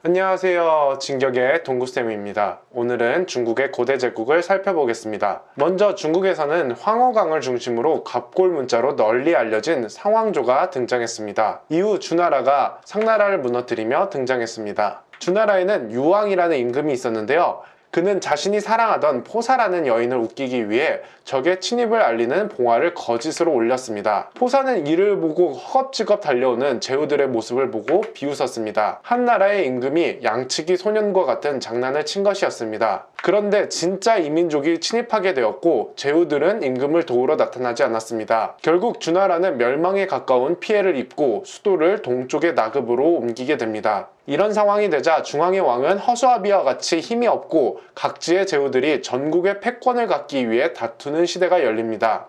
안녕하세요. 진격의 동구쌤입니다. 오늘은 중국의 고대 제국을 살펴보겠습니다. 먼저 중국에서는 황허강을 중심으로 갑골문자로 널리 알려진 상왕조가 등장했습니다. 이후 주나라가 상나라를 무너뜨리며 등장했습니다. 주나라에는 유왕이라는 임금이 있었는데요. 그는 자신이 사랑하던 포사라는 여인을 웃기기 위해 적의 침입을 알리는 봉화를 거짓으로 올렸습니다. 포사는 이를 보고 허겁지겁 달려오는 제후들의 모습을 보고 비웃었습니다. 한 나라의 임금이 양치기 소년과 같은 장난을 친 것이었습니다. 그런데 진짜 이민족이 침입하게 되었고 제후들은 임금을 도우러 나타나지 않았습니다. 결국 주나라는 멸망에 가까운 피해를 입고 수도를 동쪽의 나급으로 옮기게 됩니다. 이런 상황이 되자 중앙의 왕은 허수아비와 같이 힘이 없고 각지의 제후들이 전국의 패권을 갖기 위해 다투는 시대가 열립니다.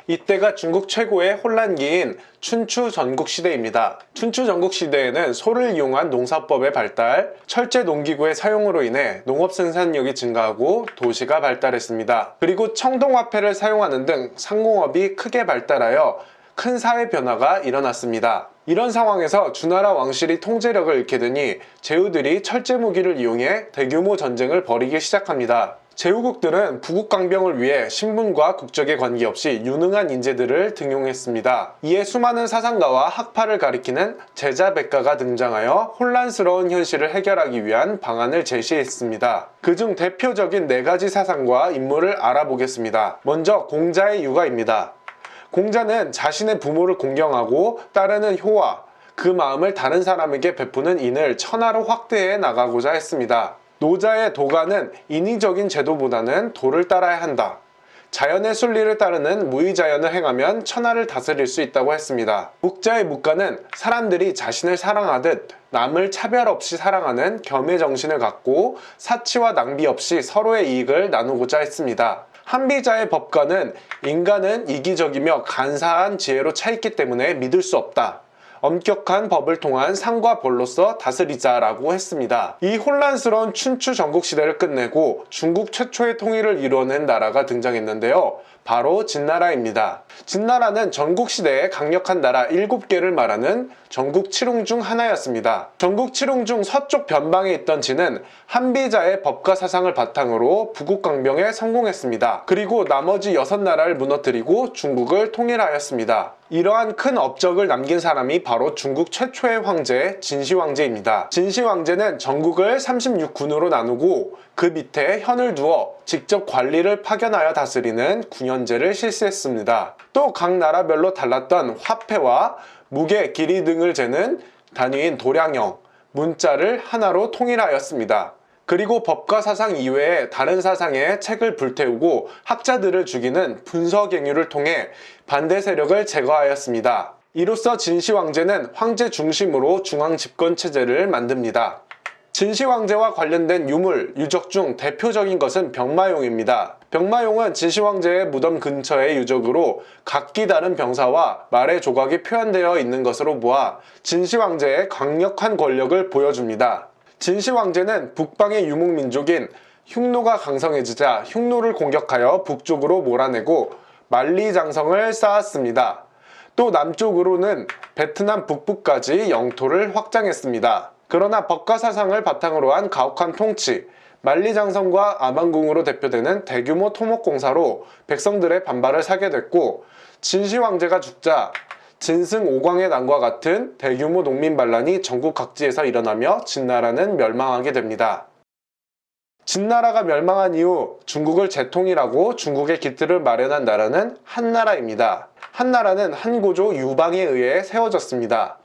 이때가 중국 최고의 혼란기인 춘추 전국시대입니다. 춘추 전국시대에는 소를 이용한 농사법의 발달, 철제 농기구의 사용으로 인해 농업 생산력이 증가하고 도시가 발달했습니다. 그리고 청동화폐를 사용하는 등 상공업이 크게 발달하여 큰 사회 변화가 일어났습니다. 이런 상황에서 주나라 왕실이 통제력을 잃게 되니 제후들이 철제 무기를 이용해 대규모 전쟁을 벌이기 시작합니다. 제후국들은 부국강병을 위해 신분과 국적에 관계없이 유능한 인재들을 등용했습니다. 이에 수많은 사상가와 학파를 가리키는 제자백가가 등장하여 혼란스러운 현실을 해결하기 위한 방안을 제시했습니다. 그중 대표적인 4가지 사상과 인물을 알아보겠습니다. 먼저 공자의 유가입니다. 공자는 자신의 부모를 공경하고 따르는 효와 그 마음을 다른 사람에게 베푸는 인을 천하로 확대해 나가고자 했습니다. 노자의 도가는 인위적인 제도보다는 도를 따라야 한다. 자연의 순리를 따르는 무의자연을 행하면 천하를 다스릴 수 있다고 했습니다. 묵자의 묵가는 사람들이 자신을 사랑하듯 남을 차별 없이 사랑하는 겸의 정신을 갖고 사치와 낭비 없이 서로의 이익을 나누고자 했습니다. 한비자의 법가는 인간은 이기적이며 간사한 지혜로 차있기 때문에 믿을 수 없다. 엄격한 법을 통한 상과 벌로서 다스리자라고 했습니다. 이 혼란스러운 춘추 전국시대를 끝내고 중국 최초의 통일을 이루어낸 나라가 등장했는데요. 바로 진나라입니다. 진나라는 전국시대의 강력한 나라 7개를 말하는 전국 칠웅 중 하나였습니다. 전국 칠웅 중 서쪽 변방에 있던 진은 한비자의 법가 사상을 바탕으로 부국강병에 성공했습니다. 그리고 나머지 6나라를 무너뜨리고 중국을 통일하였습니다. 이러한 큰 업적을 남긴 사람이 바로 중국 최초의 황제 진시황제입니다. 진시황제는 전국을 36군으로 나누고 그 밑에 현을 두어 직접 관리를 파견하여 다스리는 군현제를 실시했습니다. 또 각 나라별로 달랐던 화폐와 무게, 길이 등을 재는 단위인 도량형, 문자를 하나로 통일하였습니다. 그리고 법과 사상 이외에 다른 사상의 책을 불태우고 학자들을 죽이는 분서갱유를 통해 반대 세력을 제거하였습니다. 이로써 진시황제는 황제 중심으로 중앙 집권 체제를 만듭니다. 진시황제와 관련된 유물, 유적 중 대표적인 것은 병마용입니다. 병마용은 진시황제의 무덤 근처의 유적으로 각기 다른 병사와 말의 조각이 표현되어 있는 것으로 보아 진시황제의 강력한 권력을 보여줍니다. 진시황제는 북방의 유목민족인 흉노가 강성해지자 흉노를 공격하여 북쪽으로 몰아내고 만리장성을 쌓았습니다. 또 남쪽으로는 베트남 북부까지 영토를 확장했습니다. 그러나 법가 사상을 바탕으로 한 가혹한 통치, 만리장성과 아망궁으로 대표되는 대규모 토목공사로 백성들의 반발을 사게 됐고 진시황제가 죽자 진승오광의 난과 같은 대규모 농민 반란이 전국 각지에서 일어나며 진나라는 멸망하게 됩니다. 진나라가 멸망한 이후 중국을 재통일하고 중국의 기틀을 마련한 나라는 한나라입니다. 한나라는 한고조 유방에 의해 세워졌습니다.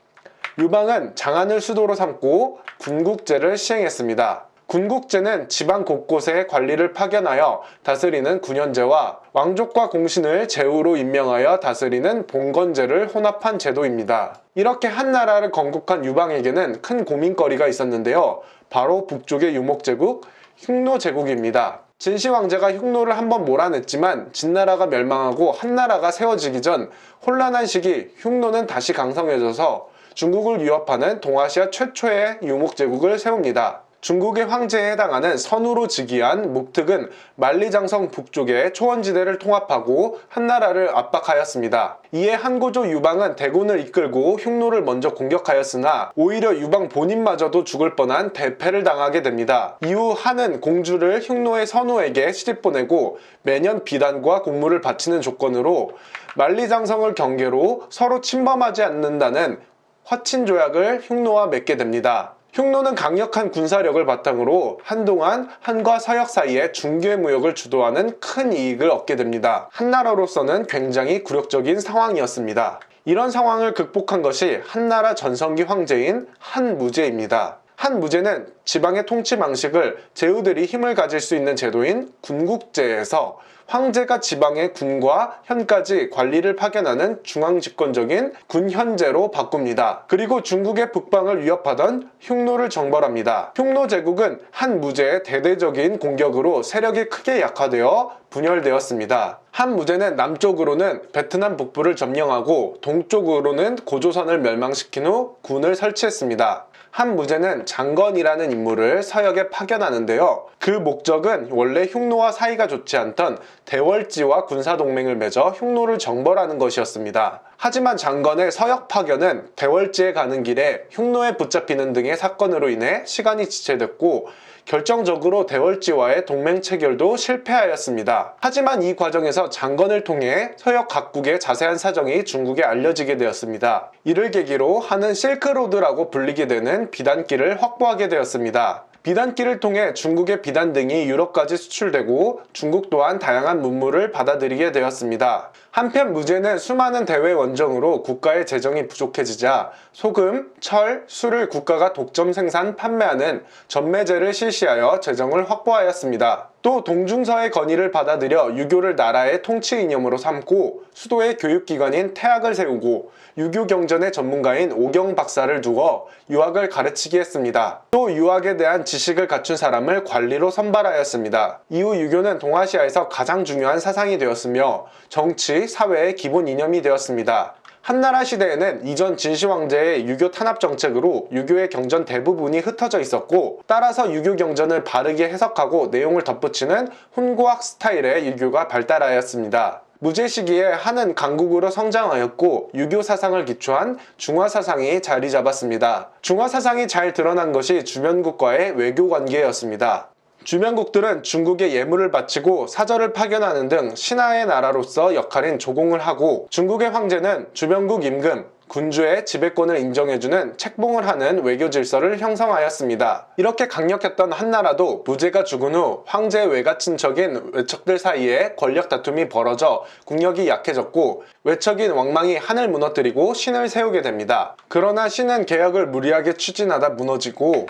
유방은 장안을 수도로 삼고 군국제를 시행했습니다. 군국제는 지방 곳곳에 관리를 파견하여 다스리는 군현제와 왕족과 공신을 제후로 임명하여 다스리는 봉건제를 혼합한 제도입니다. 이렇게 한나라를 건국한 유방에게는 큰 고민거리가 있었는데요. 바로 북쪽의 유목제국 흉노제국입니다. 진시황제가 흉노를 한번 몰아냈지만 진나라가 멸망하고 한나라가 세워지기 전 혼란한 시기 흉노는 다시 강성해져서 중국을 위협하는 동아시아 최초의 유목제국을 세웁니다. 중국의 황제에 해당하는 선우로 즉위한 목특은 만리장성 북쪽의 초원지대를 통합하고 한나라를 압박하였습니다. 이에 한고조 유방은 대군을 이끌고 흉노를 먼저 공격하였으나 오히려 유방 본인마저도 죽을 뻔한 대패를 당하게 됩니다. 이후 한은 공주를 흉노의 선우에게 시집보내고 매년 비단과 곡물을 바치는 조건으로 만리장성을 경계로 서로 침범하지 않는다는 화친조약을 흉노와 맺게 됩니다. 흉노는 강력한 군사력을 바탕으로 한동안 한과 서역 사이에 중개 무역을 주도하는 큰 이익을 얻게 됩니다. 한나라로서는 굉장히 굴욕적인 상황이었습니다. 이런 상황을 극복한 것이 한나라 전성기 황제인 한무제입니다. 한무제는 지방의 통치 방식을 제후들이 힘을 가질 수 있는 제도인 군국제에서 황제가 지방의 군과 현까지 관리를 파견하는 중앙집권적인 군현제로 바꿉니다. 그리고 중국의 북방을 위협하던 흉노를 정벌합니다. 흉노 제국은 한무제의 대대적인 공격으로 세력이 크게 약화되어 분열되었습니다. 한무제는 남쪽으로는 베트남 북부를 점령하고 동쪽으로는 고조선을 멸망시킨 후 군을 설치했습니다. 한무제는 장건이라는 인물을 서역에 파견하는데요. 그 목적은 원래 흉노와 사이가 좋지 않던 대월지와 군사동맹을 맺어 흉노를 정벌하는 것이었습니다. 하지만 장건의 서역 파견은 대월지에 가는 길에 흉노에 붙잡히는 등의 사건으로 인해 시간이 지체됐고 결정적으로 대월지와의 동맹 체결도 실패하였습니다. 하지만 이 과정에서 장건을 통해 서역 각국의 자세한 사정이 중국에 알려지게 되었습니다. 이를 계기로 한은 실크로드라고 불리게 되는 비단길을 확보하게 되었습니다. 비단길을 통해 중국의 비단 등이 유럽까지 수출되고 중국 또한 다양한 문물을 받아들이게 되었습니다. 한편 무제는 수많은 대외 원정으로 국가의 재정이 부족해지자 소금, 철, 술을 국가가 독점 생산, 판매하는 전매제를 실시하여 재정을 확보하였습니다. 또 동중서의 건의를 받아들여 유교를 나라의 통치 이념으로 삼고 수도에 교육기관인 태학을 세우고 유교 경전의 전문가인 오경 박사를 두어 유학을 가르치게 했습니다. 또 유학에 대한 지식을 갖춘 사람을 관리로 선발하였습니다. 이후 유교는 동아시아에서 가장 중요한 사상이 되었으며 정치, 사회의 기본 이념이 되었습니다. 한나라 시대에는 이전 진시황제의 유교 탄압 정책으로 유교의 경전 대부분이 흩어져 있었고 따라서 유교 경전을 바르게 해석하고 내용을 덧붙이는 훈고학 스타일의 유교가 발달하였습니다. 무제 시기에 한은 강국으로 성장하였고 유교 사상을 기초한 중화 사상이 자리 잡았습니다. 중화 사상이 잘 드러난 것이 주변국과의 외교 관계였습니다. 주변국들은 중국에 예물을 바치고 사절을 파견하는 등 신하의 나라로서 역할인 조공을 하고 중국의 황제는 주변국 임금, 군주의 지배권을 인정해주는 책봉을 하는 외교 질서를 형성하였습니다. 이렇게 강력했던 한나라도 무제가 죽은 후 황제의 외가 친척인 외척들 사이에 권력 다툼이 벌어져 국력이 약해졌고 외척인 왕망이 한을 무너뜨리고 신을 세우게 됩니다. 그러나 신은 개혁을 무리하게 추진하다 무너지고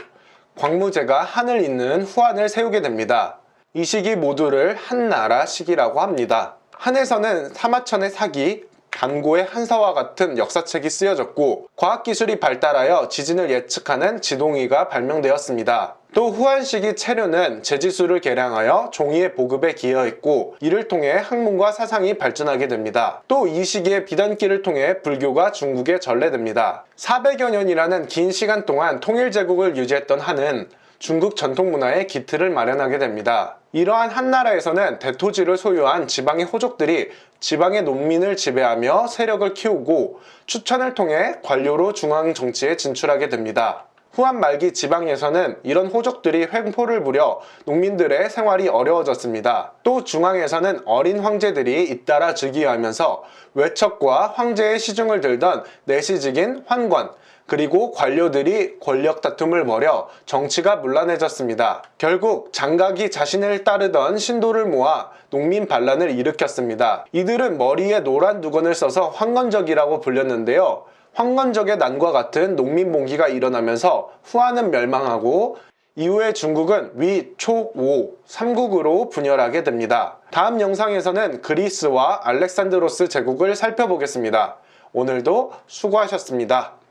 광무제가 한을 잇는 후한을 세우게 됩니다. 이 시기 모두를 한나라 시기라고 합니다. 한에서는 사마천의 사기, 단고의 한서와 같은 역사책이 쓰여졌고 과학기술이 발달하여 지진을 예측하는 지동이가 발명되었습니다. 또 후한 시기 체류는 제지수를 개량하여 종이의 보급에 기여했고 이를 통해 학문과 사상이 발전하게 됩니다. 또 이 시기에 비단길을 통해 불교가 중국에 전래됩니다. 400여 년이라는 긴 시간 동안 통일제국을 유지했던 한은 중국 전통문화의 기틀을 마련하게 됩니다. 이러한 한나라에서는 대토지를 소유한 지방의 호족들이 지방의 농민을 지배하며 세력을 키우고 추천을 통해 관료로 중앙 정치에 진출하게 됩니다. 후한 말기 지방에서는 이런 호족들이 횡포를 부려 농민들의 생활이 어려워졌습니다. 또 중앙에서는 어린 황제들이 잇따라 즉위하면서 외척과 황제의 시중을 들던 내시직인 환관, 그리고 관료들이 권력 다툼을 벌여 정치가 문란해졌습니다. 결국 장각이 자신을 따르던 신도를 모아 농민 반란을 일으켰습니다. 이들은 머리에 노란 두건을 써서 황건적이라고 불렸는데요. 황건적의 난과 같은 농민봉기가 일어나면서 후한은 멸망하고 이후에 중국은 위, 촉, 오, 삼국으로 분열하게 됩니다. 다음 영상에서는 그리스와 알렉산드로스 제국을 살펴보겠습니다. 오늘도 수고하셨습니다.